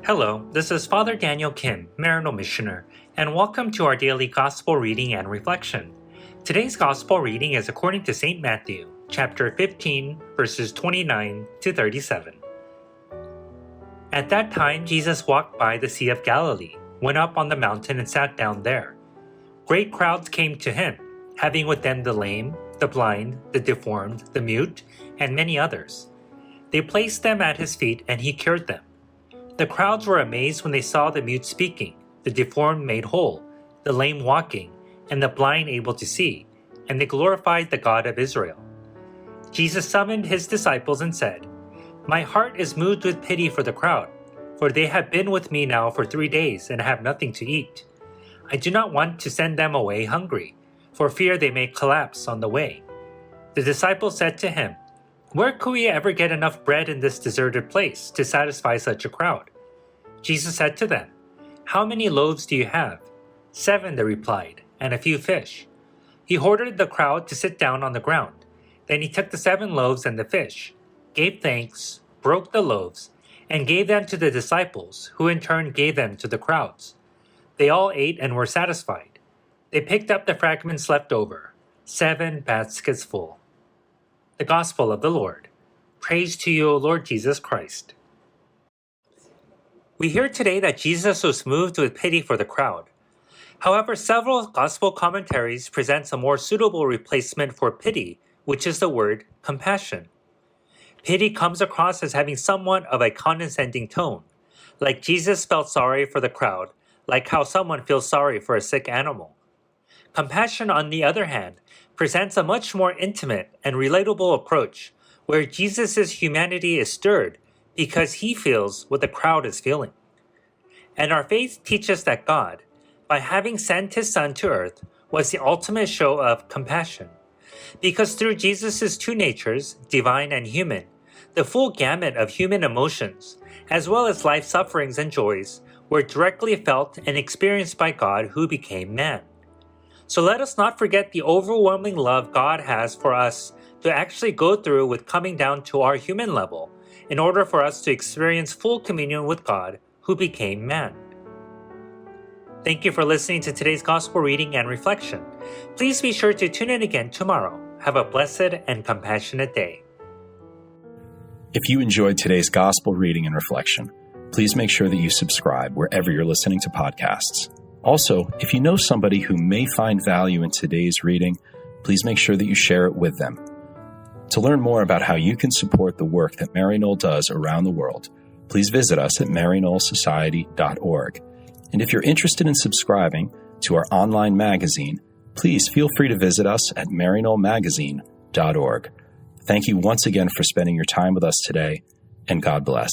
Hello, this is Father Daniel Kim, Maryknoll Missioner, and welcome to our daily Gospel reading and reflection. Today's Gospel reading is according to St. Matthew, chapter 15, verses 29 to 37. At that time, Jesus walked by the Sea of Galilee, went up on the mountain and sat down there. Great crowds came to him, having with them the lame, the blind, the deformed, the mute, and many others. They placed them at his feet, and he cured them. The crowds were amazed when they saw the mute speaking, the deformed made whole, the lame walking, and the blind able to see, and they glorified the God of Israel. Jesus summoned his disciples and said, "My heart is moved with pity for the crowd, for they have been with me now for 3 days and have nothing to eat. I do not want to send them away hungry, for fear they may collapse on the way." The disciples said to him, "Where could we ever get enough bread in this deserted place to satisfy such a crowd?" Jesus said to them, "How many loaves do you have?" 7, they replied, "and a few fish." He ordered the crowd to sit down on the ground. Then he took the 7 loaves and the fish, gave thanks, broke the loaves, and gave them to the disciples, who in turn gave them to the crowds. They all ate and were satisfied. They picked up the fragments left over, 7 baskets full. The Gospel of the Lord. Praise to you, O Lord Jesus Christ. We hear today that Jesus was moved with pity for the crowd. However, several Gospel commentaries present a more suitable replacement for pity, which is the word compassion. Pity comes across as having somewhat of a condescending tone, like Jesus felt sorry for the crowd, like how someone feels sorry for a sick animal. Compassion, on the other hand, presents a much more intimate and relatable approach, where Jesus' humanity is stirred because he feels what the crowd is feeling. And our faith teaches that God, by having sent his Son to earth, was the ultimate show of compassion. Because through Jesus' 2 natures, divine and human, the full gamut of human emotions, as well as life sufferings and joys, were directly felt and experienced by God who became man. So let us not forget the overwhelming love God has for us to actually go through with coming down to our human level in order for us to experience full communion with God who became man. Thank you for listening to today's Gospel reading and reflection. Please be sure to tune in again tomorrow. Have a blessed and compassionate day. If you enjoyed today's Gospel reading and reflection, please make sure that you subscribe wherever you're listening to podcasts. Also, if you know somebody who may find value in today's reading, please make sure that you share it with them. To learn more about how you can support the work that Maryknoll does around the world, please visit us at maryknollsociety.org. And if you're interested in subscribing to our online magazine, please feel free to visit us at maryknollmagazine.org. Thank you once again for spending your time with us today, and God bless.